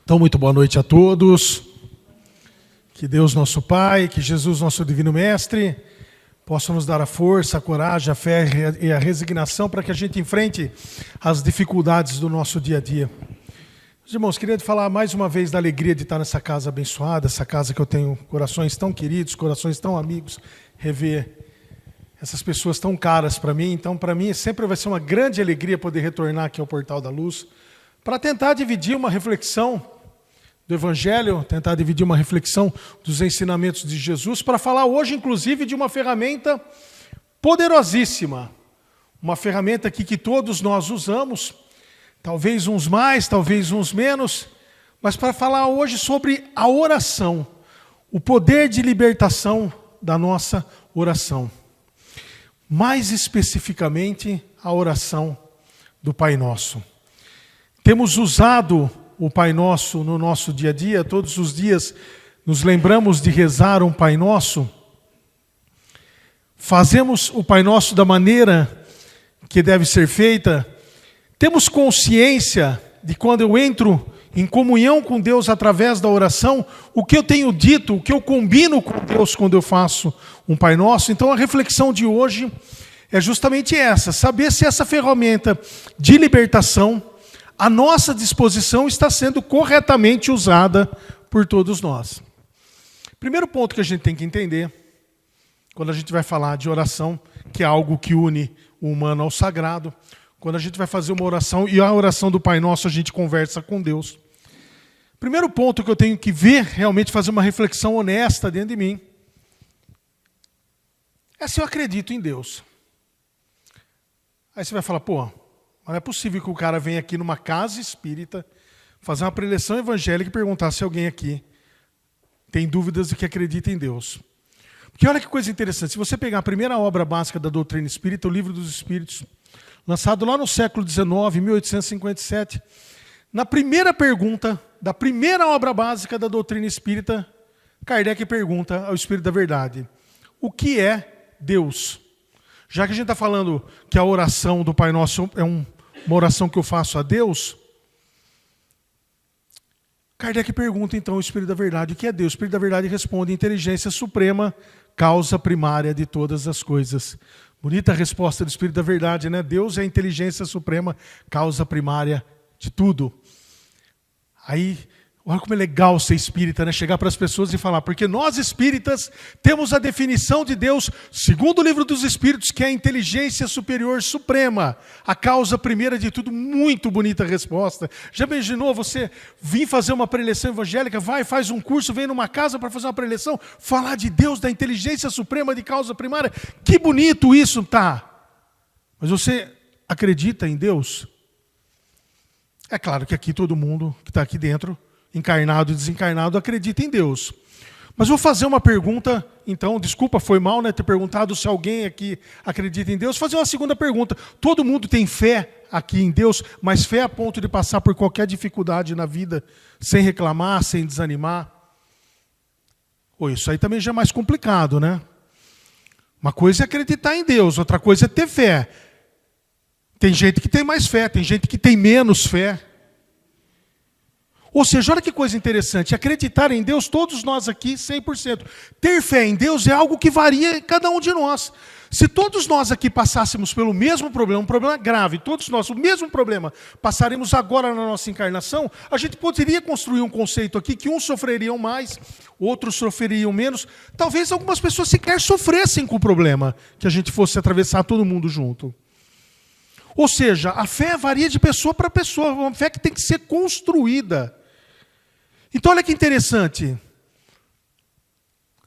Então, muito boa noite a todos. Que Deus, nosso Pai, que Jesus, nosso Divino Mestre, possa nos dar a força, a coragem, a fé e a resignação para que a gente enfrente as dificuldades do nosso dia a dia. Meus irmãos, queria falar mais uma vez da alegria de estar nessa casa abençoada, essa casa que eu tenho corações tão queridos, corações tão amigos, rever essas pessoas tão caras para mim. Então, para mim, sempre vai ser uma grande alegria poder retornar aqui ao Portal da Luz, para tentar dividir uma reflexão do Evangelho, tentar dividir uma reflexão dos ensinamentos de Jesus, para falar hoje, inclusive, de uma ferramenta poderosíssima, uma ferramenta aqui que todos nós usamos, talvez uns mais, talvez uns menos, mas para falar hoje sobre a oração, o poder de libertação da nossa oração. Mais especificamente, a oração do Pai Nosso. Temos usado o Pai Nosso no nosso dia a dia, todos os dias nos lembramos de rezar um Pai Nosso. Fazemos o Pai Nosso da maneira que deve ser feita. Temos consciência de quando eu entro em comunhão com Deus através da oração, o que eu tenho dito, o que eu combino com Deus quando eu faço um Pai Nosso. Então a reflexão de hoje é justamente essa, saber se essa ferramenta de libertação à nossa disposição está sendo corretamente usada por todos nós. Primeiro ponto que a gente tem que entender, quando a gente vai falar de oração, que é algo que une o humano ao sagrado, quando a gente vai fazer uma oração, e a oração do Pai Nosso a gente conversa com Deus. Primeiro ponto que eu tenho que ver, realmente fazer uma reflexão honesta dentro de mim, é se eu acredito em Deus. Aí você vai falar, pô, mas não é possível que o cara venha aqui numa casa espírita, fazer uma preleção evangélica e perguntar se alguém aqui tem dúvidas de que acredita em Deus. Porque olha que coisa interessante, se você pegar a primeira obra básica da doutrina espírita, o Livro dos Espíritos, lançado lá no século XIX, 1857, na primeira pergunta da primeira obra básica da doutrina espírita, Kardec pergunta ao Espírito da Verdade, o que é Deus? Já que a gente está falando que a oração do Pai Nosso é uma oração que eu faço a Deus, Kardec pergunta então ao Espírito da Verdade, o que é Deus? O Espírito da Verdade responde, inteligência suprema, causa primária de todas as coisas. Bonita a resposta do Espírito da Verdade, né? Deus é a inteligência suprema, causa primária de tudo. Aí, olha como é legal ser espírita, né? Chegar para as pessoas e falar, porque nós espíritas temos a definição de Deus, segundo o Livro dos Espíritos, que é a inteligência superior suprema, a causa primeira de tudo. Muito bonita a resposta. Já imaginou você vir fazer uma preleção evangélica, vai, faz um curso, vem numa casa para fazer uma preleção, falar de Deus, da inteligência suprema de causa primária? Que bonito isso, tá? Mas você acredita em Deus? É claro que aqui todo mundo que está aqui dentro, encarnado e desencarnado, acredita em Deus. Mas vou fazer uma pergunta, então, desculpa, foi mal, né, ter perguntado se alguém aqui acredita em Deus. Vou fazer uma segunda pergunta. Todo mundo tem fé aqui em Deus, mas fé a ponto de passar por qualquer dificuldade na vida, sem reclamar, sem desanimar? Ou isso aí também já é mais complicado, né? Uma coisa é acreditar em Deus, outra coisa é ter fé. Tem gente que tem mais fé, tem gente que tem menos fé. Ou seja, olha que coisa interessante, acreditar em Deus, todos nós aqui, 100%. Ter fé em Deus é algo que varia em cada um de nós. Se todos nós aqui passássemos pelo mesmo problema, um problema grave, todos nós, o mesmo problema, passaremos agora na nossa encarnação, a gente poderia construir um conceito aqui que uns sofreriam mais, outros sofreriam menos. Talvez algumas pessoas sequer sofressem com o problema, que a gente fosse atravessar todo mundo junto. Ou seja, a fé varia de pessoa para pessoa, uma fé que tem que ser construída. Então olha que interessante,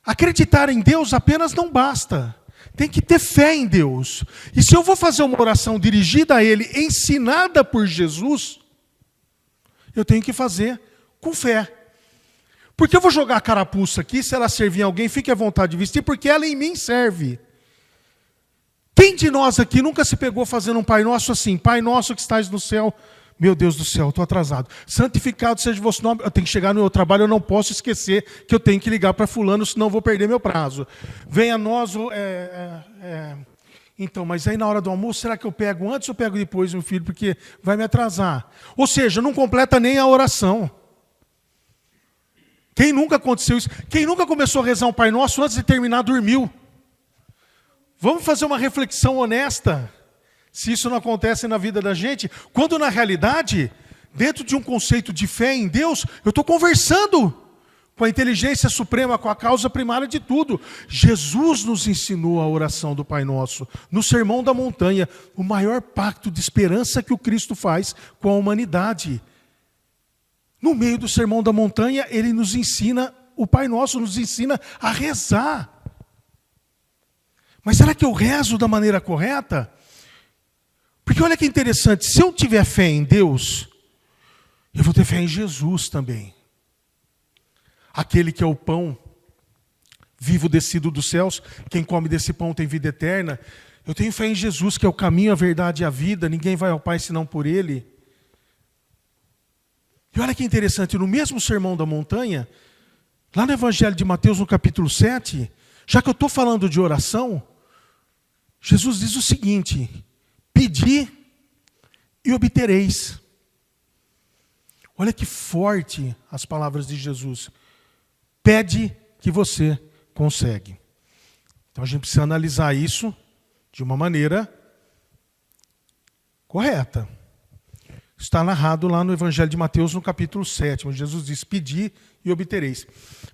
acreditar em Deus apenas não basta, tem que ter fé em Deus. E se eu vou fazer uma oração dirigida a Ele, ensinada por Jesus, eu tenho que fazer com fé. Porque eu vou jogar a carapuça aqui, se ela servir em alguém, fique à vontade de vestir, porque ela em mim serve. Quem de nós aqui nunca se pegou fazendo um Pai Nosso assim, Pai Nosso que estás no céu, meu Deus do céu, estou atrasado. Santificado seja o vosso nome. Eu tenho que chegar no meu trabalho, eu não posso esquecer que eu tenho que ligar para fulano, senão eu vou perder meu prazo. Venha nós... Então, mas aí na hora do almoço, será que eu pego antes ou pego depois, meu filho? Porque vai me atrasar. Ou seja, não completa nem a oração. Quem nunca aconteceu isso? Quem nunca começou a rezar um Pai Nosso antes de terminar dormiu? Vamos fazer uma reflexão honesta, se isso não acontece na vida da gente, quando na realidade, dentro de um conceito de fé em Deus, eu estou conversando com a inteligência suprema, com a causa primária de tudo. Jesus nos ensinou a oração do Pai Nosso, no Sermão da Montanha, o maior pacto de esperança que o Cristo faz com a humanidade. No meio do Sermão da Montanha, ele nos ensina, o Pai Nosso nos ensina a rezar. Mas será que eu rezo da maneira correta? Porque olha que interessante, se eu tiver fé em Deus, eu vou ter fé em Jesus também. Aquele que é o pão vivo descido dos céus, quem come desse pão tem vida eterna. Eu tenho fé em Jesus, que é o caminho, a verdade e a vida, ninguém vai ao Pai senão por Ele. E olha que interessante, no mesmo Sermão da Montanha, lá no Evangelho de Mateus, no capítulo 7, já que eu estou falando de oração, Jesus diz o seguinte: pedi e obtereis. Olha que forte as palavras de Jesus. Pede que você consegue. Então a gente precisa analisar isso de uma maneira correta. Está narrado lá no Evangelho de Mateus, no capítulo 7. Jesus diz, pedi e obtereis.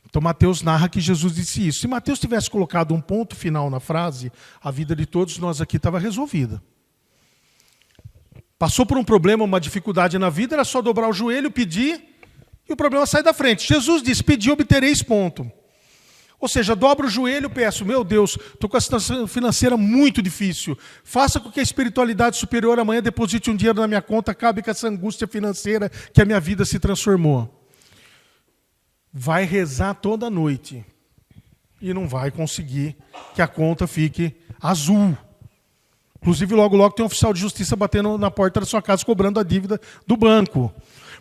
Então Mateus narra que Jesus disse isso. Se Mateus tivesse colocado um ponto final na frase, a vida de todos nós aqui estava resolvida. Passou por um problema, uma dificuldade na vida, era só dobrar o joelho, pedir, e o problema sai da frente. Jesus diz, pedi e obtereis, ponto. Ou seja, dobro o joelho e peço, meu Deus, estou com a situação financeira muito difícil. Faça com que a espiritualidade superior amanhã deposite um dinheiro na minha conta, acabe com essa angústia financeira que a minha vida se transformou. Vai rezar toda noite e não vai conseguir que a conta fique azul. Inclusive, logo, logo tem um oficial de justiça batendo na porta da sua casa, cobrando a dívida do banco.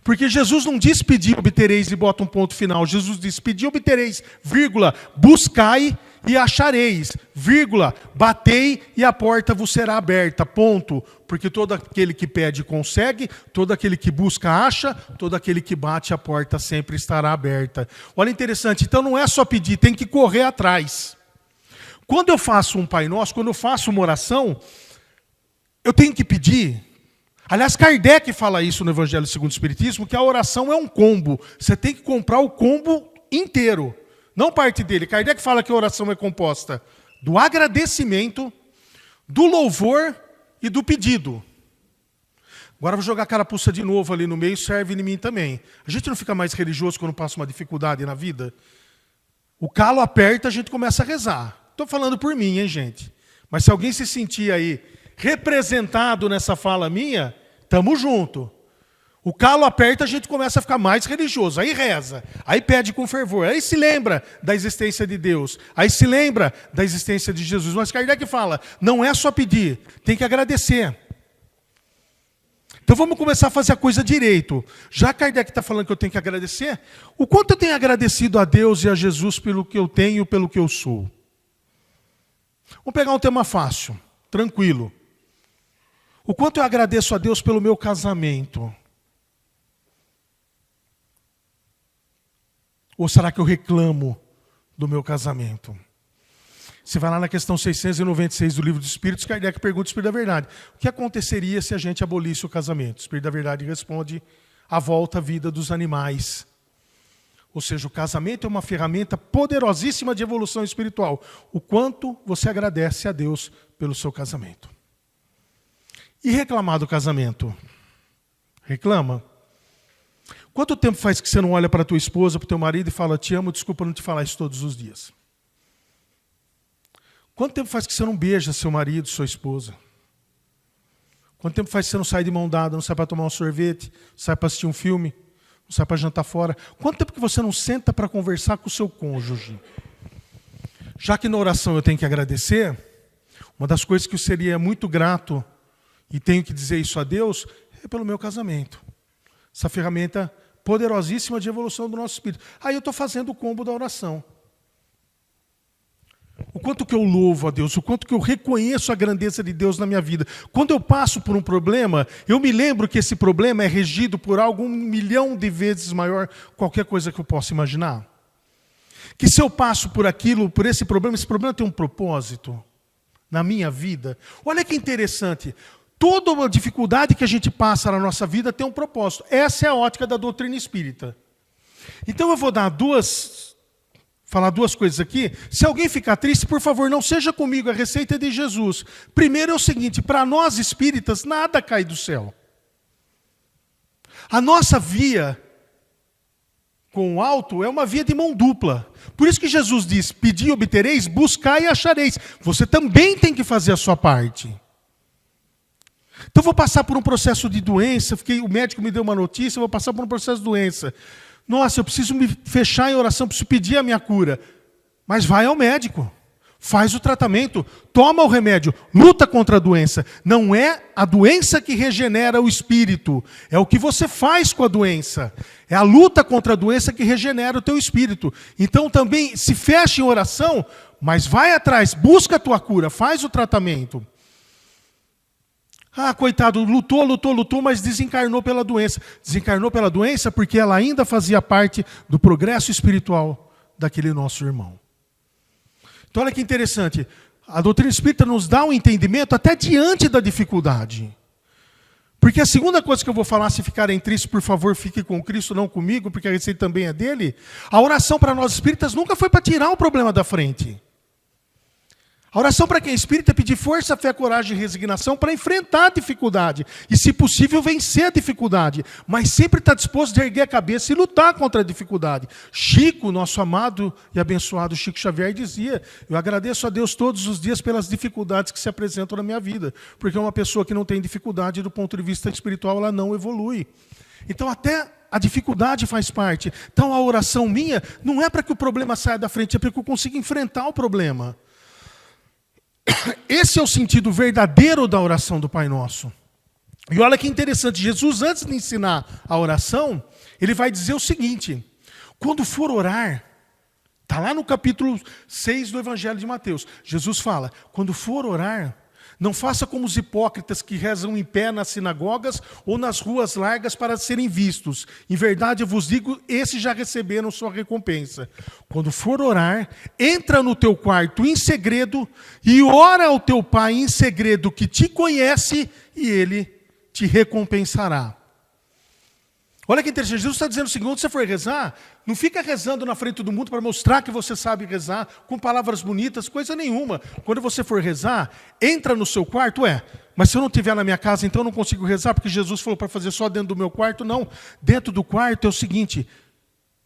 Porque Jesus não diz pedir, obtereis e bota um ponto final. Jesus diz pedir, obtereis, vírgula, buscai e achareis, vírgula, batei e a porta vos será aberta, ponto. Porque todo aquele que pede consegue, todo aquele que busca acha, todo aquele que bate a porta sempre estará aberta. Olha interessante, então não é só pedir, tem que correr atrás. Quando eu faço um Pai Nosso, quando eu faço uma oração, eu tenho que pedir. Aliás, Kardec fala isso no Evangelho segundo o Espiritismo, que a oração é um combo. Você tem que comprar o combo inteiro, não parte dele. Kardec fala que a oração é composta do agradecimento, do louvor e do pedido. Agora eu vou jogar a carapuça de novo ali no meio, serve em mim também. A gente não fica mais religioso quando passa uma dificuldade na vida? O calo aperta, a gente começa a rezar. Estou falando por mim, hein, gente? Mas se alguém se sentir aí representado nessa fala minha, tamo junto. O calo aperta, a gente começa a ficar mais religioso. Aí reza, aí pede com fervor, aí se lembra da existência de Deus, aí se lembra da existência de Jesus. Mas Kardec fala, não é só pedir, tem que agradecer. Então vamos começar a fazer a coisa direito. Já Kardec está falando que eu tenho que agradecer, o quanto eu tenho agradecido a Deus e a Jesus pelo que eu tenho, pelo que eu sou? Vamos pegar um tema fácil, tranquilo. O quanto eu agradeço a Deus pelo meu casamento? Ou será que eu reclamo do meu casamento? Você vai lá na questão 696 do Livro dos Espíritos, Kardec pergunta o Espírito da Verdade. O que aconteceria se a gente abolisse o casamento? O Espírito da Verdade responde, a volta à vida dos animais. Ou seja, o casamento é uma ferramenta poderosíssima de evolução espiritual. O quanto você agradece a Deus pelo seu casamento. E reclamar do casamento? Reclama. Quanto tempo faz que você não olha para a tua esposa, para o teu marido e fala, te amo, desculpa não te falar isso todos os dias? Quanto tempo faz que você não beija seu marido, sua esposa? Quanto tempo faz que você não sai de mão dada, não sai para tomar um sorvete, não sai para assistir um filme, não sai para jantar fora? Quanto tempo que você não senta para conversar com o seu cônjuge? Já que na oração eu tenho que agradecer, uma das coisas que eu seria muito grato e tenho que dizer isso a Deus, é pelo meu casamento. Essa ferramenta poderosíssima de evolução do nosso espírito. Aí eu estou fazendo o combo da oração. O quanto que eu louvo a Deus, o quanto que eu reconheço a grandeza de Deus na minha vida. Quando eu passo por um problema, eu me lembro que esse problema é regido por algo 1 milhão de vezes maior qualquer coisa que eu possa imaginar. Que se eu passo por aquilo, por esse problema tem um propósito na minha vida. Olha que interessante. Toda dificuldade que a gente passa na nossa vida tem um propósito. Essa é a ótica da doutrina espírita. Então eu vou falar duas coisas aqui. Se alguém ficar triste, por favor, não seja comigo, a receita é de Jesus. Primeiro é o seguinte, para nós espíritas, nada cai do céu. A nossa via com o alto é uma via de mão dupla. Por isso que Jesus diz, pedi e obtereis, buscai e achareis. Você também tem que fazer a sua parte. Então, vou passar por um processo de doença, o médico me deu uma notícia, eu vou passar por um processo de doença. Nossa, eu preciso me fechar em oração, preciso pedir a minha cura. Mas vai ao médico, faz o tratamento, toma o remédio, luta contra a doença. Não é a doença que regenera o espírito, é o que você faz com a doença. É a luta contra a doença que regenera o teu espírito. Então também se fecha em oração, mas vai atrás, busca a tua cura, faz o tratamento. Ah, coitado, lutou, mas desencarnou pela doença. Desencarnou pela doença porque ela ainda fazia parte do progresso espiritual daquele nosso irmão. Então olha que interessante, a doutrina espírita nos dá um entendimento até diante da dificuldade. Porque a segunda coisa que eu vou falar, se ficarem tristes, por favor, fique com Cristo, não comigo, porque a receita também é dele. A oração para nós espíritas nunca foi para tirar o problema da frente. A oração para quem é espírita é pedir força, fé, coragem e resignação para enfrentar a dificuldade. E, se possível, vencer a dificuldade. Mas sempre está disposto a erguer a cabeça e lutar contra a dificuldade. Chico, nosso amado e abençoado Chico Xavier, dizia, eu agradeço a Deus todos os dias pelas dificuldades que se apresentam na minha vida. Porque uma pessoa que não tem dificuldade do ponto de vista espiritual, ela não evolui. Então, até a dificuldade faz parte. Então, a oração minha não é para que o problema saia da frente, é para que eu consiga enfrentar o problema. Esse é o sentido verdadeiro da oração do Pai Nosso. E olha que interessante, Jesus, antes de ensinar a oração, ele vai dizer o seguinte, quando for orar, está lá no capítulo 6 do Evangelho de Mateus, Jesus fala, quando for orar, não faça como os hipócritas que rezam em pé nas sinagogas ou nas ruas largas para serem vistos. Em verdade, eu vos digo, esses já receberam sua recompensa. Quando for orar, entra no teu quarto em segredo e ora ao teu Pai em segredo que te conhece e Ele te recompensará. Olha que interessante, Jesus está dizendo o seguinte, quando você for rezar, não fica rezando na frente do mundo para mostrar que você sabe rezar, com palavras bonitas, coisa nenhuma. Quando você for rezar, entra no seu quarto, mas se eu não estiver na minha casa, então eu não consigo rezar, porque Jesus falou para fazer só dentro do meu quarto, não. Dentro do quarto é o seguinte,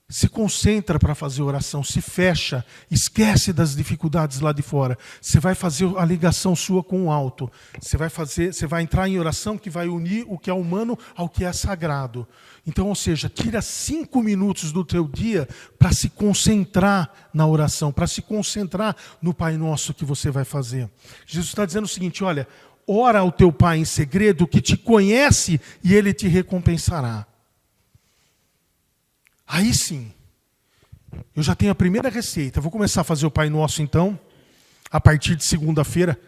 se concentra para fazer oração, se fecha, esquece das dificuldades lá de fora. Você vai fazer a ligação sua com o alto. Você vai entrar em oração que vai unir o que é humano ao que é sagrado. Então, ou seja, tira 5 minutos do teu dia para se concentrar na oração, para se concentrar no Pai Nosso que você vai fazer. Jesus está dizendo o seguinte, olha, ora ao teu Pai em segredo que te conhece e Ele te recompensará. Aí sim, eu já tenho a primeira receita. Vou começar a fazer o Pai Nosso então, a partir de segunda-feira.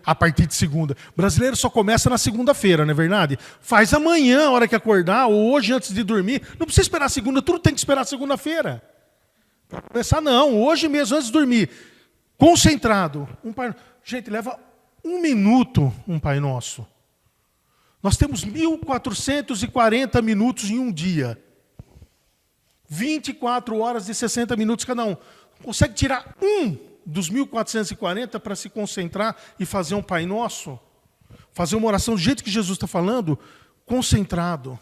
Brasileiro só começa na segunda-feira, não é verdade? Faz amanhã, a hora que acordar, ou hoje antes de dormir. Não precisa esperar segunda, tudo tem que esperar segunda-feira. Para começar não, hoje mesmo antes de dormir. Concentrado. Gente, leva 1 minuto um Pai Nosso. Nós temos 1440 minutos em um dia. 24 horas e 60 minutos cada um. Consegue tirar dos 1440 para se concentrar e fazer um Pai Nosso? Fazer uma oração do jeito que Jesus está falando? Concentrado.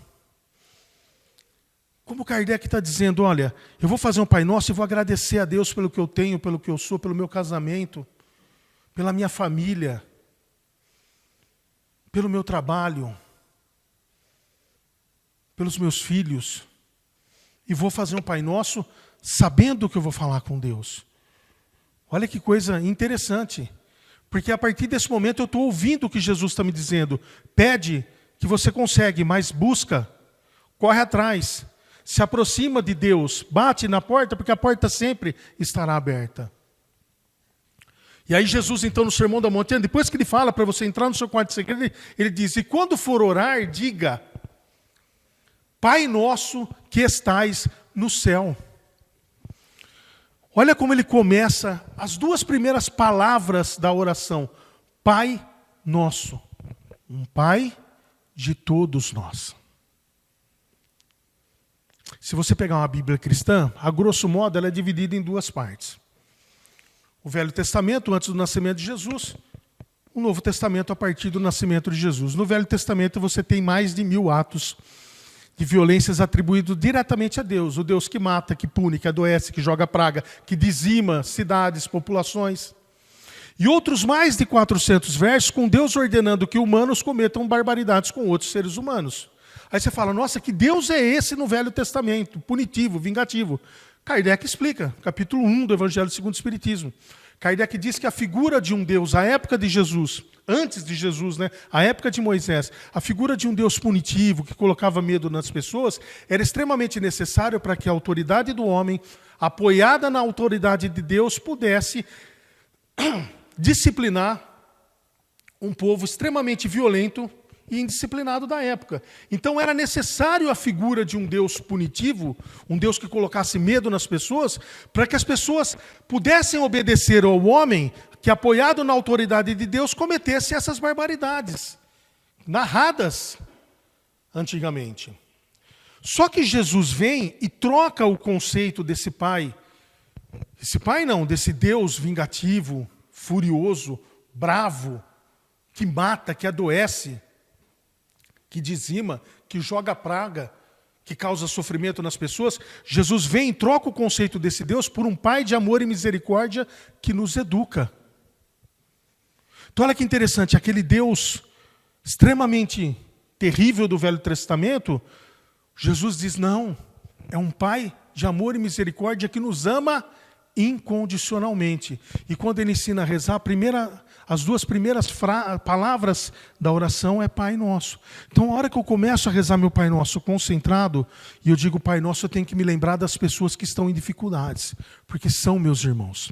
Como Kardec está dizendo, olha, eu vou fazer um Pai Nosso e vou agradecer a Deus pelo que eu tenho, pelo que eu sou, pelo meu casamento, pela minha família, pelo meu trabalho, pelos meus filhos. E vou fazer um Pai Nosso sabendo que eu vou falar com Deus. Olha que coisa interessante. Porque a partir desse momento eu estou ouvindo o que Jesus está me dizendo. Pede que você consegue, mas busca, corre atrás, se aproxima de Deus, bate na porta, porque a porta sempre estará aberta. E aí Jesus, então, no Sermão da Montanha, depois que ele fala para você entrar no seu quarto segredo, ele diz, e quando for orar, diga, Pai nosso que estais no céu. Olha como ele começa as duas primeiras palavras da oração. Pai nosso. Um Pai de todos nós. Se você pegar uma Bíblia cristã, a grosso modo ela é dividida em duas partes. O Velho Testamento, antes do nascimento de Jesus. O Novo Testamento, a partir do nascimento de Jesus. No Velho Testamento você tem mais de 1000 atos de violências atribuídos diretamente a Deus. O Deus que mata, que pune, que adoece, que joga praga, que dizima cidades, populações. E outros mais de 400 versos com Deus ordenando que humanos cometam barbaridades com outros seres humanos. Aí você fala, nossa, que Deus é esse no Velho Testamento? Punitivo, vingativo. Kardec explica, capítulo 1 do Evangelho segundo o Espiritismo. Kardec diz que a figura de um Deus, à época de Jesus, antes de Jesus, a época de Moisés, a figura de um Deus punitivo, que colocava medo nas pessoas, era extremamente necessário para que a autoridade do homem, apoiada na autoridade de Deus, pudesse disciplinar um povo extremamente violento e indisciplinado da época. Então era necessário a figura de um Deus punitivo, um Deus que colocasse medo nas pessoas, para que as pessoas pudessem obedecer ao homem que, apoiado na autoridade de Deus, cometesse essas barbaridades, narradas antigamente. Só que Jesus vem e troca o conceito desse pai desse Deus vingativo, furioso, bravo, que mata, que adoece, que dizima, que joga praga, que causa sofrimento nas pessoas. Jesus vem e troca o conceito desse Deus por um Pai de amor e misericórdia que nos educa. Então olha que interessante, aquele Deus extremamente terrível do Velho Testamento, Jesus diz, não, é um Pai de amor e misericórdia que nos ama incondicionalmente. E quando ele ensina a rezar, as duas primeiras palavras da oração é Pai Nosso. Então, a hora que eu começo a rezar meu Pai Nosso concentrado, e eu digo Pai Nosso, eu tenho que me lembrar das pessoas que estão em dificuldades, porque são meus irmãos.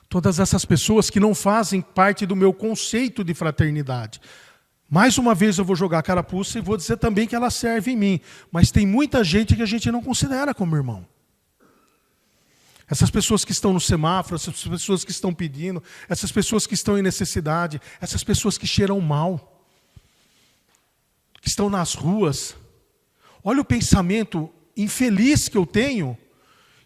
Todas essas pessoas que não fazem parte do meu conceito de fraternidade. Mais uma vez eu vou jogar a carapuça e vou dizer também que ela serve em mim. Mas tem muita gente que a gente não considera como irmão. Essas pessoas que estão no semáforo, essas pessoas que estão pedindo, essas pessoas que estão em necessidade, essas pessoas que cheiram mal, que estão nas ruas. Olha o pensamento infeliz que eu tenho,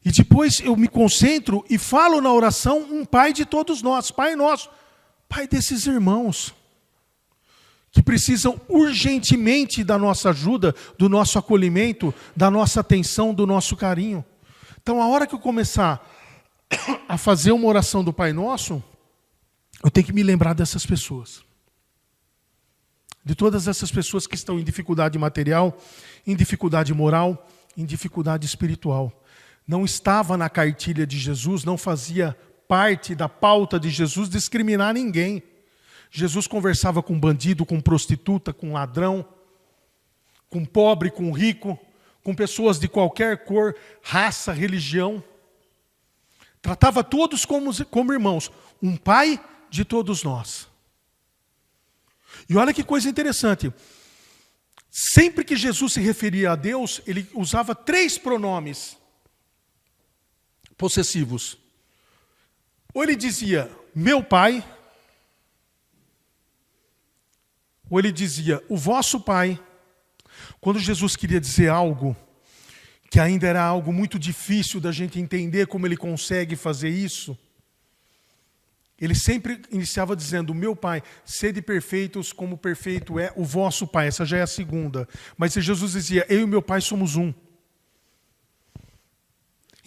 e depois eu me concentro e falo na oração um Pai de todos nós, Pai nosso, Pai desses irmãos, que precisam urgentemente da nossa ajuda, do nosso acolhimento, da nossa atenção, do nosso carinho. Então, a hora que eu começar a fazer uma oração do Pai Nosso, eu tenho que me lembrar dessas pessoas. De todas essas pessoas que estão em dificuldade material, em dificuldade moral, em dificuldade espiritual. Não estava na cartilha de Jesus, não fazia parte da pauta de Jesus discriminar ninguém. Jesus conversava com bandido, com prostituta, com ladrão, com pobre, com rico, com pessoas de qualquer cor, raça, religião. Tratava todos como irmãos. Um Pai de todos nós. E olha que coisa interessante. Sempre que Jesus se referia a Deus, ele usava 3 pronomes possessivos. Ou ele dizia, meu Pai. Ou ele dizia, o vosso Pai. Quando Jesus queria dizer algo que ainda era algo muito difícil da gente entender como ele consegue fazer isso, ele sempre iniciava dizendo, meu Pai, sede perfeitos como perfeito é o vosso Pai. Essa já é a segunda. Mas Jesus dizia, eu e meu Pai somos um.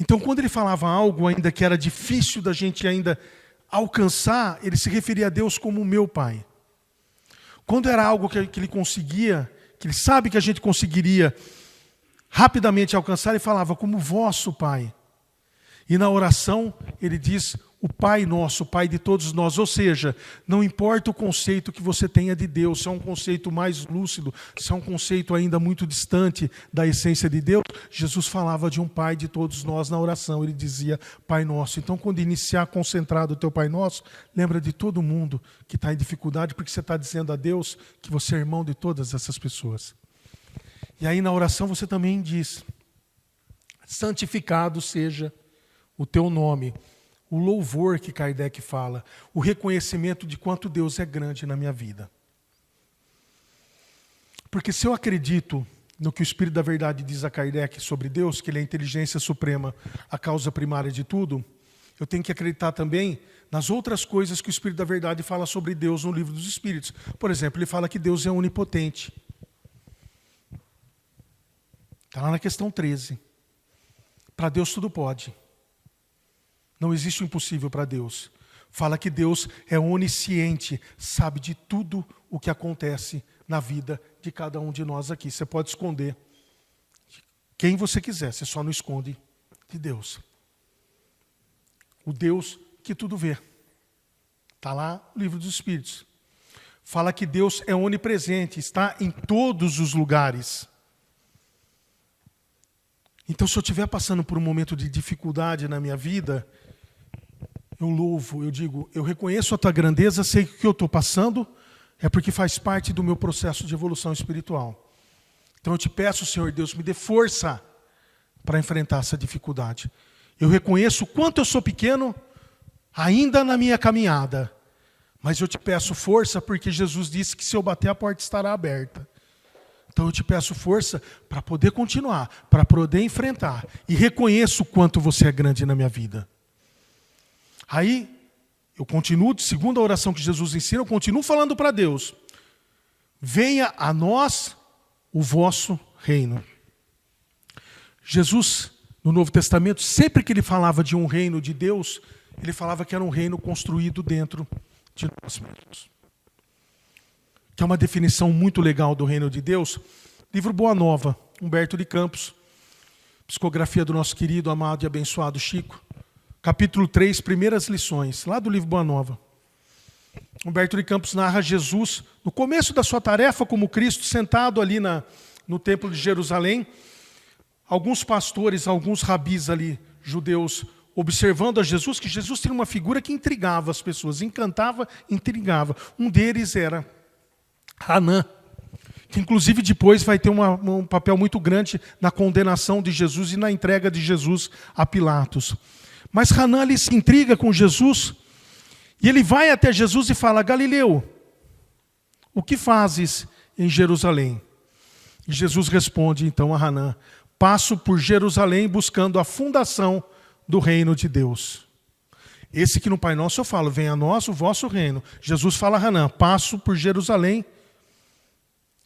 Então, quando ele falava algo ainda que era difícil da gente ainda alcançar, ele se referia a Deus como meu Pai. Quando era algo que ele conseguia, que ele sabe que a gente conseguiria rapidamente alcançar, ele falava como vosso Pai. E na oração ele diz o Pai nosso, o Pai de todos nós. Ou seja, não importa o conceito que você tenha de Deus, se é um conceito mais lúcido, se é um conceito ainda muito distante da essência de Deus, Jesus falava de um Pai de todos nós na oração. Ele dizia Pai nosso. Então, quando iniciar concentrado o teu Pai nosso, lembra de todo mundo que está em dificuldade, porque você está dizendo a Deus que você é irmão de todas essas pessoas. E aí na oração você também diz, santificado seja o teu nome, o louvor que Kardec fala, o reconhecimento de quanto Deus é grande na minha vida. Porque se eu acredito no que o Espírito da Verdade diz a Kardec sobre Deus, que Ele é a inteligência suprema, a causa primária de tudo, eu tenho que acreditar também nas outras coisas que o Espírito da Verdade fala sobre Deus no Livro dos Espíritos. Por exemplo, ele fala que Deus é onipotente. Está lá na questão 13. Para Deus tudo pode. Não existe o impossível para Deus. Fala que Deus é onisciente, sabe de tudo o que acontece na vida de cada um de nós aqui. Você pode esconder quem você quiser, você só não esconde de Deus. O Deus que tudo vê. Está lá no Livro dos Espíritos. Fala que Deus é onipresente, está em todos os lugares. Então, se eu estiver passando por um momento de dificuldade na minha vida, eu louvo, eu digo, eu reconheço a tua grandeza, sei que o que eu estou passando é porque faz parte do meu processo de evolução espiritual. Então eu te peço, Senhor Deus, me dê força para enfrentar essa dificuldade. Eu reconheço o quanto eu sou pequeno ainda na minha caminhada, mas eu te peço força porque Jesus disse que se eu bater a porta estará aberta. Então eu te peço força para poder continuar, para poder enfrentar. E reconheço o quanto você é grande na minha vida. Aí, eu continuo, segundo a oração que Jesus ensina, eu continuo falando para Deus. Venha a nós o vosso reino. Jesus, no Novo Testamento, sempre que ele falava de um reino de Deus, ele falava que era um reino construído dentro de nós mesmos. Que é uma definição muito legal do reino de Deus. Livro Boa Nova, Humberto de Campos, psicografia do nosso querido, amado e abençoado Chico. Capítulo 3, primeiras lições, lá do livro Boa Nova. Humberto de Campos narra Jesus, no começo da sua tarefa como Cristo, sentado ali no templo de Jerusalém, alguns pastores, alguns rabis ali, judeus, observando a Jesus, que Jesus tinha uma figura que intrigava as pessoas, encantava, intrigava. Um deles era Hanã, que inclusive depois vai ter um papel muito grande na condenação de Jesus e na entrega de Jesus a Pilatos. Mas Hanã ali se intriga com Jesus e ele vai até Jesus e fala: Galileu, o que fazes em Jerusalém? E Jesus responde então a Hanã: passo por Jerusalém buscando a fundação do reino de Deus. Esse que no Pai Nosso eu falo: venha a nós o vosso reino. Jesus fala a Hanã: passo por Jerusalém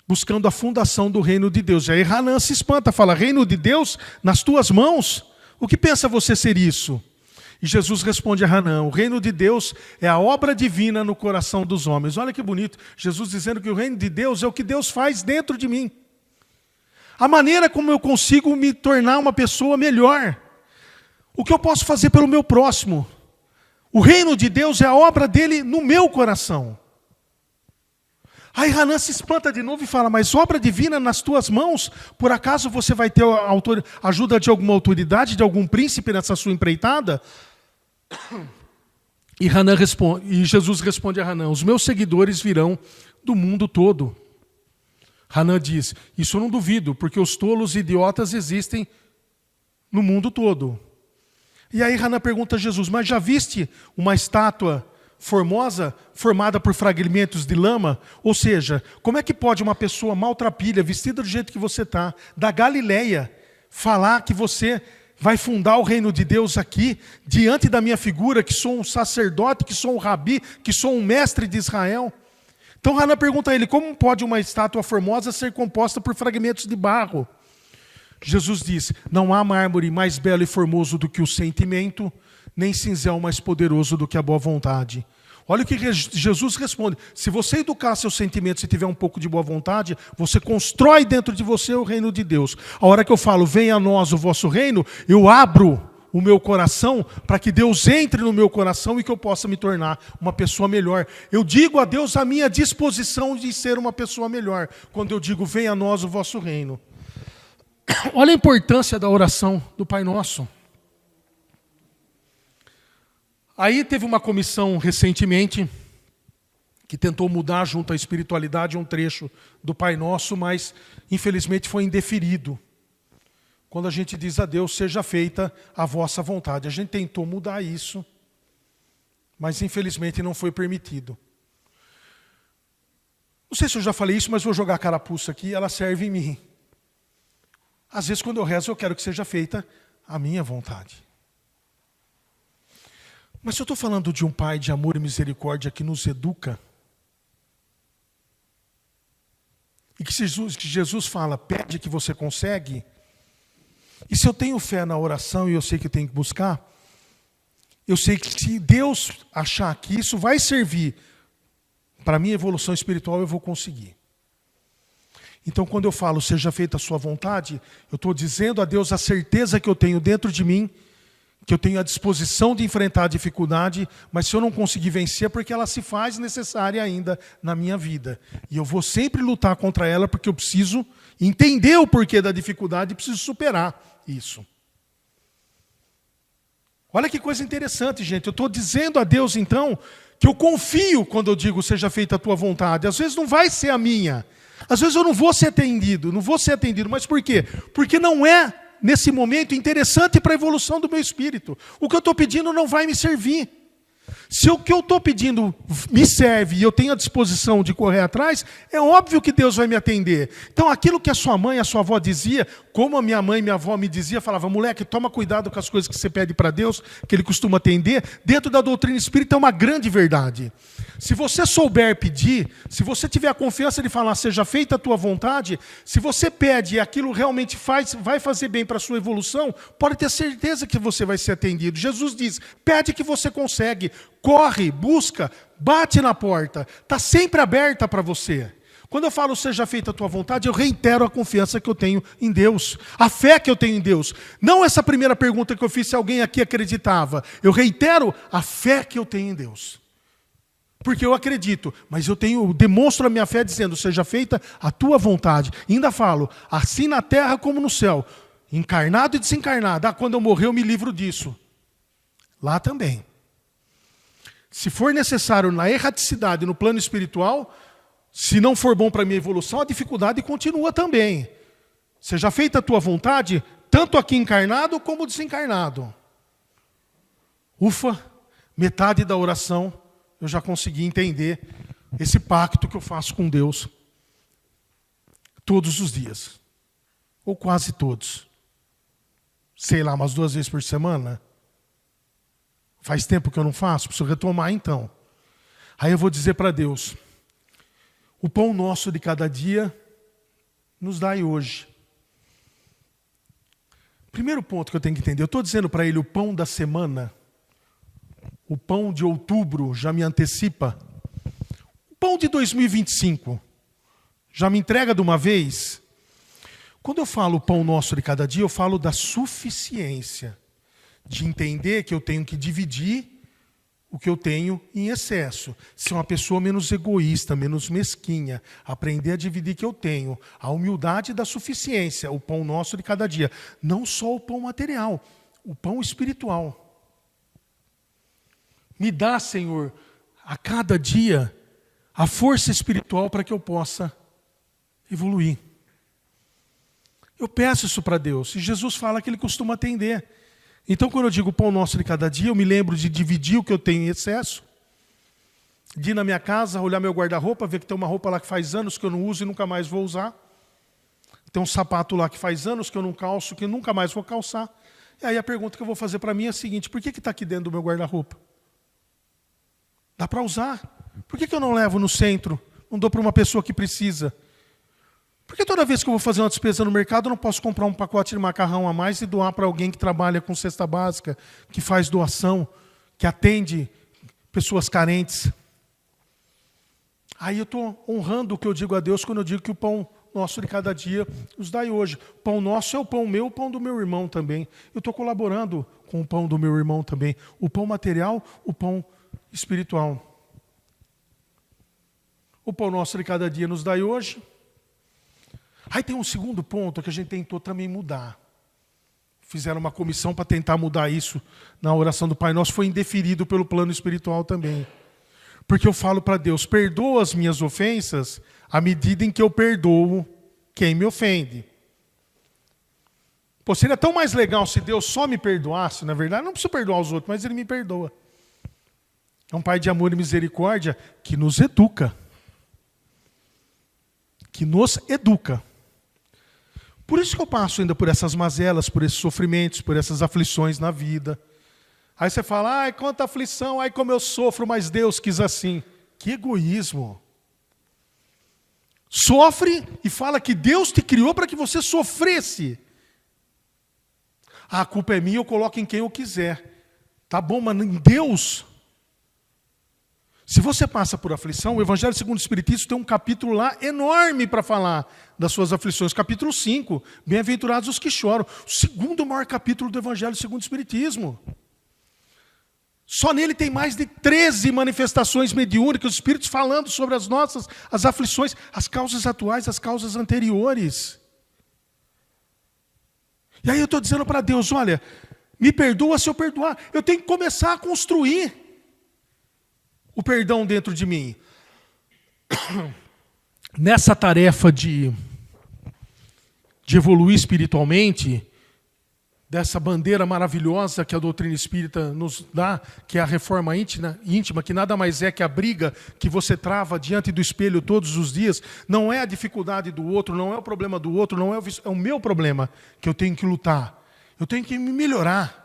buscando a fundação do reino de Deus. E aí Hanã se espanta, fala: reino de Deus nas tuas mãos? O que pensa você ser isso? E Jesus responde a Hanã: o reino de Deus é a obra divina no coração dos homens. Olha que bonito, Jesus dizendo que o reino de Deus é o que Deus faz dentro de mim. A maneira como eu consigo me tornar uma pessoa melhor. O que eu posso fazer pelo meu próximo. O reino de Deus é a obra dele no meu coração. Aí Hanã se espanta de novo e fala: mas obra divina nas tuas mãos? Por acaso você vai ter ajuda de alguma autoridade, de algum príncipe nessa sua empreitada? E Jesus responde a Hanã: os meus seguidores virão do mundo todo. Hanã diz: isso eu não duvido, porque os tolos e idiotas existem no mundo todo. E aí Hanã pergunta a Jesus: mas já viste uma estátua formosa, formada por fragmentos de lama? Ou seja, como é que pode uma pessoa maltrapilha, vestida do jeito que você está, da Galileia, falar que você vai fundar o reino de Deus aqui, diante da minha figura, que sou um sacerdote, que sou um rabi, que sou um mestre de Israel? Então Hanã pergunta a ele: como pode uma estátua formosa ser composta por fragmentos de barro? Jesus diz: não há mármore mais belo e formoso do que o sentimento, nem cinzel mais poderoso do que a boa vontade. Olha o que Jesus responde: se você educar seus sentimentos e tiver um pouco de boa vontade, você constrói dentro de você o reino de Deus. A hora que eu falo: venha a nós o vosso reino, eu abro o meu coração para que Deus entre no meu coração e que eu possa me tornar uma pessoa melhor. Eu digo a Deus a minha disposição de ser uma pessoa melhor, quando eu digo: venha a nós o vosso reino. Olha a importância da oração do Pai Nosso. Aí teve uma comissão recentemente que tentou mudar junto à espiritualidade um trecho do Pai Nosso, mas infelizmente foi indeferido. quando a gente diz a Deus, seja feita a vossa vontade. A gente tentou mudar isso, mas infelizmente não foi permitido. Não sei se eu já falei isso, mas vou jogar a carapuça aqui, ela serve em mim. Às vezes quando eu rezo, eu quero que seja feita a minha vontade. Mas se eu estou falando de um Pai de amor e misericórdia que nos educa, e que Jesus fala, pede que você consegue, e se eu tenho fé na oração e eu sei que eu tenho que buscar, eu sei que se Deus achar que isso vai servir para a minha evolução espiritual, eu vou conseguir. Então, quando eu falo, seja feita a sua vontade, eu estou dizendo a Deus a certeza que eu tenho dentro de mim, que eu tenho a disposição de enfrentar a dificuldade, mas se eu não conseguir vencer, é porque ela se faz necessária ainda na minha vida. E eu vou sempre lutar contra ela, porque eu preciso entender o porquê da dificuldade e preciso superar isso. Olha que coisa interessante, gente. Eu estou dizendo a Deus, então, que eu confio quando eu digo seja feita a tua vontade. Às vezes não vai ser a minha. Às vezes eu não vou ser atendido. Mas por quê? Porque não é, nesse momento, interessante para a evolução do meu espírito. O que eu estou pedindo não vai me servir. Se o que eu estou pedindo me serve e eu tenho a disposição de correr atrás, é óbvio que Deus vai me atender. Então aquilo que a sua mãe, a sua avó dizia, como a minha mãe e minha avó me dizia, falava, moleque, toma cuidado com as coisas que você pede para Deus, que Ele costuma atender, dentro da doutrina espírita é uma grande verdade. Se você souber pedir, se você tiver a confiança de falar, seja feita a tua vontade, se você pede e aquilo realmente vai fazer bem para a sua evolução, pode ter certeza que você vai ser atendido. Jesus diz, pede que você consegue, corre, busca, bate na porta, está sempre aberta para você. Quando eu falo seja feita a tua vontade, eu reitero a confiança que eu tenho em Deus, a fé que eu tenho em Deus. Não essa primeira pergunta que eu fiz, se alguém aqui acreditava. Eu reitero a fé que eu tenho em Deus. Porque eu acredito, mas eu demonstro a minha fé dizendo, seja feita a tua vontade. E ainda falo, assim na terra como no céu, encarnado e desencarnado. Quando eu morrer eu me livro disso. Lá também. Se for necessário na erraticidade, no plano espiritual, se não for bom para a minha evolução, a dificuldade continua também. Seja feita a tua vontade, tanto aqui encarnado como desencarnado. Ufa, metade da oração eu já consegui entender esse pacto que eu faço com Deus todos os dias. Ou quase todos. Sei lá, umas 2 vezes por semana. Faz tempo que eu não faço, preciso retomar então. Aí eu vou dizer para Deus, o pão nosso de cada dia nos dai hoje. Primeiro ponto que eu tenho que entender, eu estou dizendo para Ele o pão da semana, o pão de outubro já me antecipa, o pão de 2025 já me entrega de uma vez. Quando eu falo o pão nosso de cada dia, eu falo da suficiência, de entender que eu tenho que dividir o que eu tenho em excesso. Ser uma pessoa menos egoísta, menos mesquinha. Aprender a dividir o que eu tenho. A humildade da suficiência, o pão nosso de cada dia. Não só o pão material, o pão espiritual. Me dá, Senhor, a cada dia, a força espiritual para que eu possa evoluir. Eu peço isso para Deus. E Jesus fala que Ele costuma atender. Então, quando eu digo pão nosso de cada dia, eu me lembro de dividir o que eu tenho em excesso, de ir na minha casa, olhar meu guarda-roupa, ver que tem uma roupa lá que faz anos que eu não uso e nunca mais vou usar. Tem um sapato lá que faz anos que eu não calço, que eu nunca mais vou calçar. E aí a pergunta que eu vou fazer para mim é a seguinte, por que está aqui dentro do meu guarda-roupa? Dá para usar. Por que eu não levo no centro? Não dou para uma pessoa que precisa? Por que toda vez que eu vou fazer uma despesa no mercado, eu não posso comprar um pacote de macarrão a mais e doar para alguém que trabalha com cesta básica, que faz doação, que atende pessoas carentes? Aí eu estou honrando o que eu digo a Deus quando eu digo que o pão nosso de cada dia nos dai hoje. O pão nosso é o pão meu, o pão do meu irmão também. Eu estou colaborando com o pão do meu irmão também. O pão material, o pão espiritual. O pão nosso de cada dia nos dai hoje. Aí tem um segundo ponto que a gente tentou também mudar. Fizeram uma comissão para tentar mudar isso na oração do Pai Nosso. Foi indeferido pelo plano espiritual também. Porque eu falo para Deus, perdoa as minhas ofensas à medida em que eu perdoo quem me ofende. Pô, seria tão mais legal se Deus só me perdoasse, na verdade. Não preciso perdoar os outros, mas Ele me perdoa. É um Pai de amor e misericórdia que nos educa. Que nos educa. Por isso que eu passo ainda por essas mazelas, por esses sofrimentos, por essas aflições na vida. Aí você fala, ai, quanta aflição, ai, como eu sofro, mas Deus quis assim. Que egoísmo. Sofre e fala que Deus te criou para que você sofresse. A culpa é minha, eu coloco em quem eu quiser. Tá bom, mas em Deus. Se você passa por aflição, o Evangelho segundo o Espiritismo tem um capítulo lá enorme para falar das suas aflições. Capítulo 5, Bem-aventurados os que choram. O segundo maior capítulo do Evangelho segundo o Espiritismo. Só nele tem mais de 13 manifestações mediúnicas, os Espíritos falando sobre as aflições, as causas atuais, as causas anteriores. E aí eu estou dizendo para Deus, olha, me perdoa se eu perdoar. Eu tenho que começar a construir o perdão dentro de mim. Nessa tarefa de evoluir espiritualmente, dessa bandeira maravilhosa que a doutrina espírita nos dá, que é a reforma íntima, que nada mais é que a briga que você trava diante do espelho todos os dias, não é a dificuldade do outro, não é o problema do outro, não é o meu problema que eu tenho que lutar. Eu tenho que me melhorar.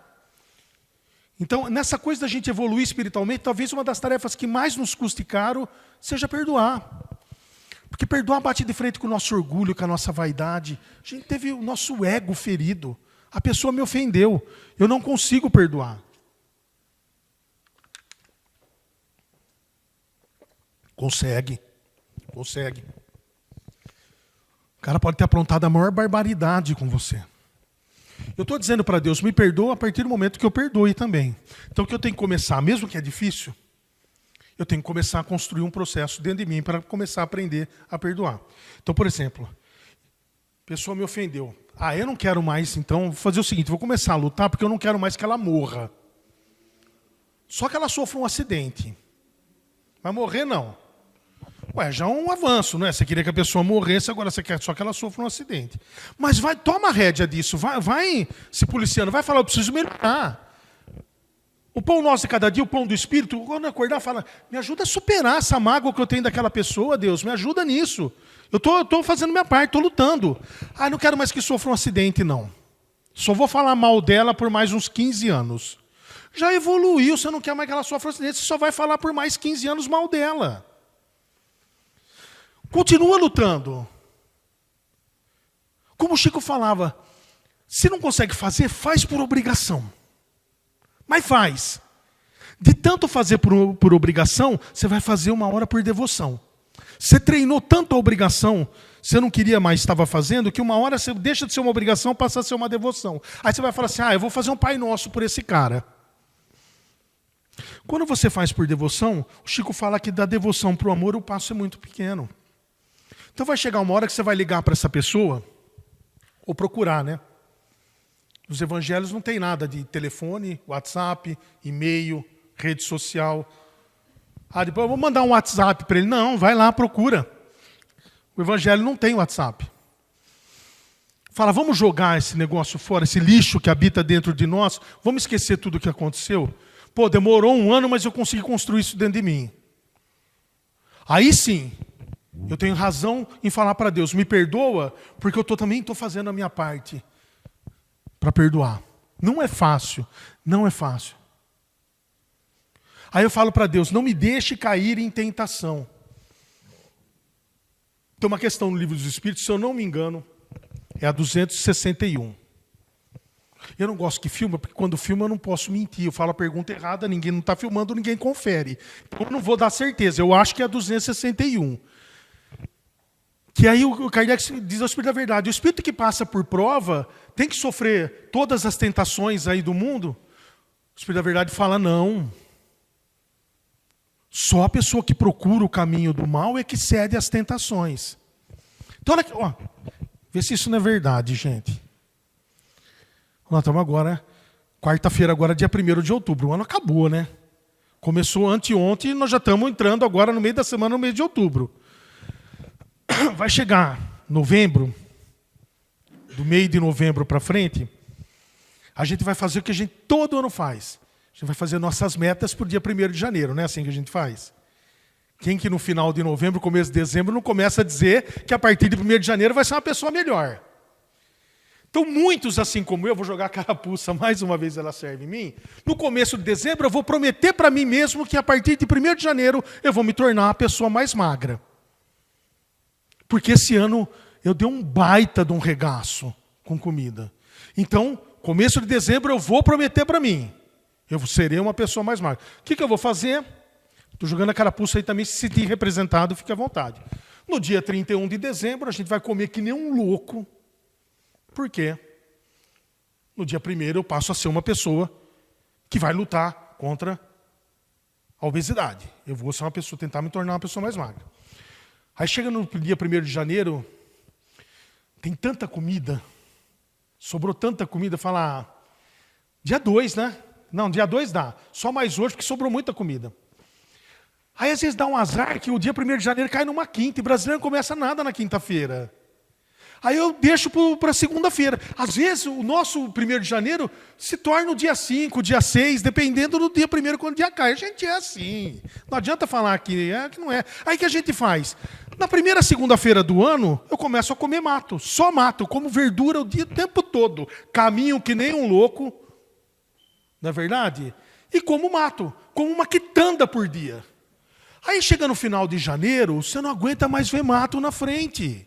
Então, nessa coisa da gente evoluir espiritualmente, talvez uma das tarefas que mais nos custe caro seja perdoar. Porque perdoar bate de frente com o nosso orgulho, com a nossa vaidade. A gente teve o nosso ego ferido. A pessoa me ofendeu. Eu não consigo perdoar. Consegue. Consegue. O cara pode ter aprontado a maior barbaridade com você. Eu estou dizendo para Deus, me perdoa a partir do momento que eu perdoe também. Então o que eu tenho que começar, mesmo que é difícil, eu tenho que começar a construir um processo dentro de mim para começar a aprender a perdoar. Então, por exemplo, a pessoa me ofendeu. Eu não quero mais, então, vou fazer o seguinte, vou começar a lutar porque eu não quero mais que ela morra. Só que ela sofra um acidente. Mas morrer não. Já é um avanço, né? Você queria que a pessoa morresse, agora você quer só que ela sofra um acidente. Mas toma a rédea disso, vai se policiando, vai falar, eu preciso melhorar. O pão nosso de cada dia, o pão do Espírito, quando acordar, fala, me ajuda a superar essa mágoa que eu tenho daquela pessoa, Deus, me ajuda nisso. Eu estou fazendo minha parte, estou lutando. Não quero mais que sofra um acidente, não. Só vou falar mal dela por mais uns 15 anos. Já evoluiu, você não quer mais que ela sofra um acidente, você só vai falar por mais 15 anos mal dela. Continua lutando. Como o Chico falava, se não consegue fazer, faz por obrigação. Mas faz. De tanto fazer por obrigação, você vai fazer uma hora por devoção. Você treinou tanto a obrigação, você não queria mais, estava fazendo, que uma hora você deixa de ser uma obrigação, passa a ser uma devoção. Aí você vai falar assim, eu vou fazer um Pai Nosso por esse cara. Quando você faz por devoção, o Chico fala que da devoção para o amor o passo é muito pequeno. Então vai chegar uma hora que você vai ligar para essa pessoa, ou procurar, né? Nos evangelhos não tem nada de telefone, WhatsApp, e-mail, rede social. Depois eu vou mandar um WhatsApp para ele. Não, vai lá, procura. O evangelho não tem WhatsApp. Fala, vamos jogar esse negócio fora, esse lixo que habita dentro de nós, vamos esquecer tudo o que aconteceu? Demorou 1 ano, mas eu consegui construir isso dentro de mim. Aí sim, eu tenho razão em falar para Deus, me perdoa, porque eu também estou fazendo a minha parte para perdoar. Não é fácil, não é fácil. Aí eu falo para Deus, não me deixe cair em tentação. Tem uma questão no Livro dos Espíritos, se eu não me engano, é a 261. Eu não gosto que filma, porque quando filma eu não posso mentir. Eu falo a pergunta errada, ninguém não está filmando, ninguém confere. Então eu não vou dar certeza, eu acho que é a 261. Que aí o Kardec diz ao Espírito da Verdade, o Espírito que passa por prova tem que sofrer todas as tentações aí do mundo? O Espírito da Verdade fala, não. Só a pessoa que procura o caminho do mal é que cede às tentações. Então, olha aqui, vê se isso não é verdade, gente. Nós estamos agora, quarta-feira, agora dia 1º de outubro. O ano acabou, né? Começou anteontem e nós já estamos entrando agora no meio da semana, no mês de outubro. Vai chegar novembro, do meio de novembro para frente, a gente vai fazer o que a gente todo ano faz. A gente vai fazer nossas metas para o dia 1º de janeiro, não é assim que a gente faz? Quem que no final de novembro, começo de dezembro, não começa a dizer que a partir de 1º de janeiro vai ser uma pessoa melhor? Então, muitos, assim como eu, vou jogar a carapuça, mais uma vez ela serve em mim, no começo de dezembro eu vou prometer para mim mesmo que a partir de 1º de janeiro eu vou me tornar uma pessoa mais magra. Porque esse ano eu dei um baita de um regaço com comida. Então, começo de dezembro eu vou prometer para mim, eu serei uma pessoa mais magra. O que eu vou fazer? Estou jogando a carapuça aí também, se sentir representado, fique à vontade. No dia 31 de dezembro a gente vai comer que nem um louco. Por quê? No dia 1º eu passo a ser uma pessoa que vai lutar contra a obesidade. Eu vou ser uma pessoa, tentar me tornar uma pessoa mais magra. Aí chega no dia 1º de janeiro, tem tanta comida, sobrou tanta comida, fala, dia 2, né? Não, dia 2 dá, só mais hoje porque sobrou muita comida. Aí às vezes dá um azar que o dia 1º de janeiro cai numa quinta e brasileiro não começa nada na quinta-feira. Aí eu deixo para segunda-feira. Às vezes o nosso 1º de janeiro se torna o dia 5, o dia 6, dependendo do dia 1º quando o dia cai. A gente é assim. Não adianta falar que não é. Aí o que a gente faz? Na primeira segunda-feira do ano, eu começo a comer mato. Só mato. Eu como verdura o tempo todo. Caminho que nem um louco. Não é verdade? E como mato. Como uma quitanda por dia. Aí chega no final de janeiro, você não aguenta mais ver mato na frente.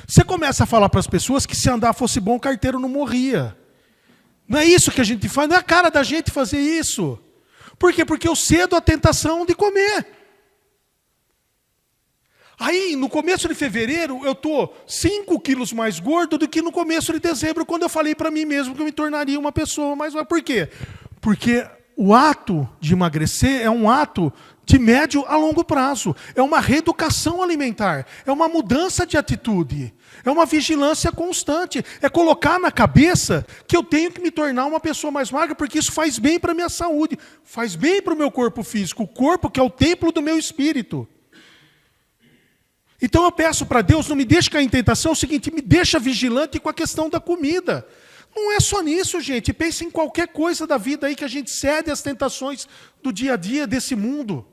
Você começa a falar para as pessoas que se andar fosse bom, o carteiro não morria. Não é isso que a gente faz, não é a cara da gente fazer isso. Por quê? Porque eu cedo a tentação de comer. Aí, no começo de fevereiro, eu estou 5 quilos mais gordo do que no começo de dezembro, quando eu falei para mim mesmo que eu me tornaria uma pessoa mais... Por quê? Porque o ato de emagrecer é um ato de médio a longo prazo. É uma reeducação alimentar. É uma mudança de atitude. É uma vigilância constante. É colocar na cabeça que eu tenho que me tornar uma pessoa mais magra, porque isso faz bem para a minha saúde. Faz bem para o meu corpo físico. O corpo que é o templo do meu espírito. Então eu peço para Deus, não me deixe cair em tentação, é o seguinte, me deixa vigilante com a questão da comida. Não é só nisso, gente. Pense em qualquer coisa da vida aí que a gente cede às tentações do dia a dia desse mundo.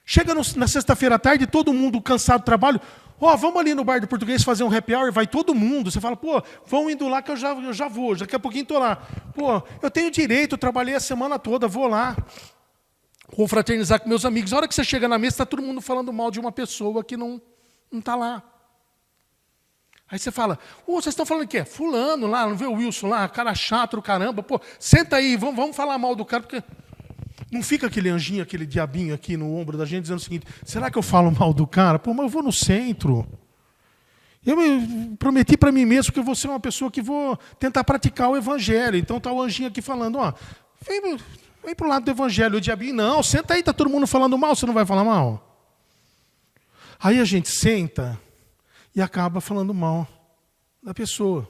Chega na sexta-feira à tarde, todo mundo cansado do trabalho. Vamos ali no bar do português fazer um happy hour, vai todo mundo. Você fala, vão indo lá que eu já vou, daqui a pouquinho estou lá. Eu tenho direito, eu trabalhei a semana toda, vou lá. Vou fraternizar com meus amigos. A hora que você chega na mesa, está todo mundo falando mal de uma pessoa que não está lá. Aí você fala, vocês estão falando o quê? Fulano lá, não vê o Wilson lá, cara chato do caramba. Senta aí, vamos falar mal do cara, porque não fica aquele anjinho, aquele diabinho aqui no ombro da gente dizendo o seguinte, será que eu falo mal do cara? Mas eu vou no centro. Eu me prometi para mim mesmo que eu vou ser uma pessoa que vou tentar praticar o evangelho. Então está o anjinho aqui falando, vem para o lado do evangelho. O diabinho, não, senta aí, está todo mundo falando mal, você não vai falar mal? Aí a gente senta e acaba falando mal da pessoa.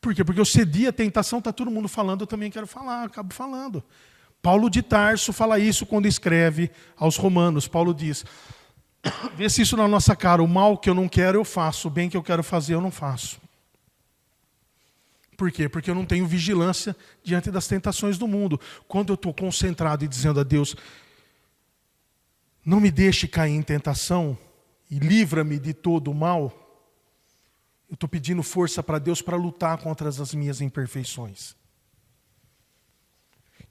Por quê? Porque eu cedi a tentação, está todo mundo falando, eu também quero falar, acabo falando. Paulo de Tarso fala isso quando escreve aos Romanos. Paulo diz, vê se isso na nossa cara, o mal que eu não quero eu faço, o bem que eu quero fazer eu não faço. Por quê? Porque eu não tenho vigilância diante das tentações do mundo. Quando eu estou concentrado e dizendo a Deus, não me deixe cair em tentação e livra-me de todo o mal, eu estou pedindo força para Deus para lutar contra as minhas imperfeições.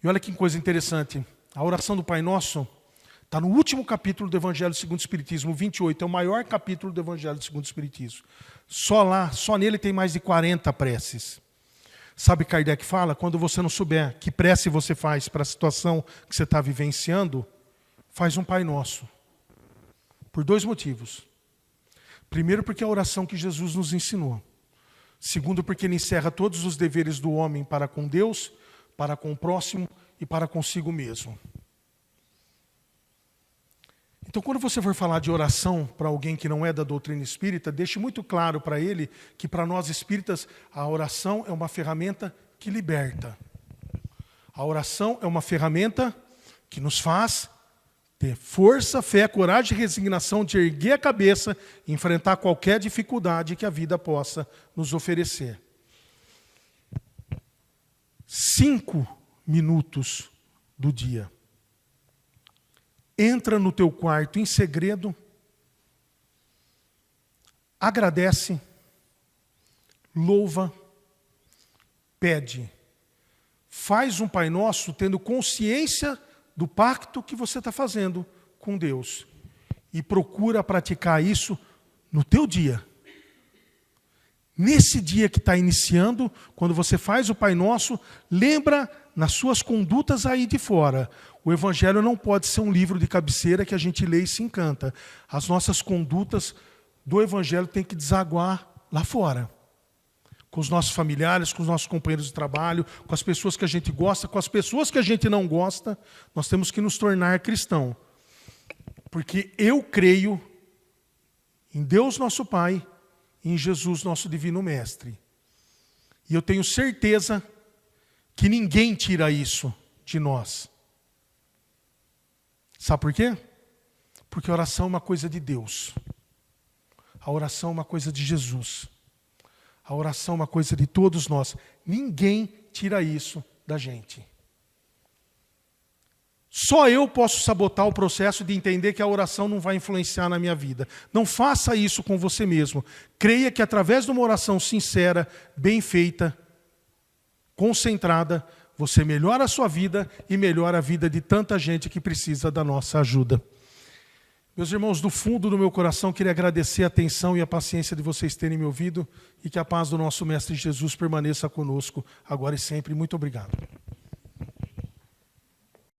E olha que coisa interessante, a oração do Pai Nosso está no último capítulo do Evangelho segundo o Espiritismo, 28, é o maior capítulo do Evangelho segundo o Espiritismo. Só nele tem mais de 40 preces. Sabe, Kardec fala, quando você não souber que prece você faz para a situação que você está vivenciando, faz um Pai Nosso. Por 2 motivos. Primeiro, porque é a oração que Jesus nos ensinou. Segundo, porque ele encerra todos os deveres do homem para com Deus, para com o próximo e para consigo mesmo. Então, quando você for falar de oração para alguém que não é da doutrina espírita, deixe muito claro para ele que para nós espíritas a oração é uma ferramenta que liberta. A oração é uma ferramenta que nos faz ter força, fé, coragem e resignação de erguer a cabeça e enfrentar qualquer dificuldade que a vida possa nos oferecer. 5 minutos do dia. Entra no teu quarto em segredo, agradece, louva, pede. Faz um Pai Nosso tendo consciência do pacto que você está fazendo com Deus. E procura praticar isso no teu dia. Nesse dia que está iniciando, quando você faz o Pai Nosso, lembra nas suas condutas aí de fora. O Evangelho não pode ser um livro de cabeceira que a gente lê e se encanta. As nossas condutas do Evangelho têm que desaguar lá fora. Com os nossos familiares, com os nossos companheiros de trabalho, com as pessoas que a gente gosta, com as pessoas que a gente não gosta, nós temos que nos tornar cristão. Porque eu creio em Deus nosso Pai e em Jesus nosso Divino Mestre. E eu tenho certeza que ninguém tira isso de nós. Sabe por quê? Porque a oração é uma coisa de Deus. A oração é uma coisa de Jesus. A oração é uma coisa de todos nós. Ninguém tira isso da gente. Só eu posso sabotar o processo de entender que a oração não vai influenciar na minha vida. Não faça isso com você mesmo. Creia que através de uma oração sincera, bem feita, concentrada, você melhora a sua vida e melhora a vida de tanta gente que precisa da nossa ajuda. Meus irmãos, do fundo do meu coração, queria agradecer a atenção e a paciência de vocês terem me ouvido e que a paz do nosso Mestre Jesus permaneça conosco agora e sempre. Muito obrigado.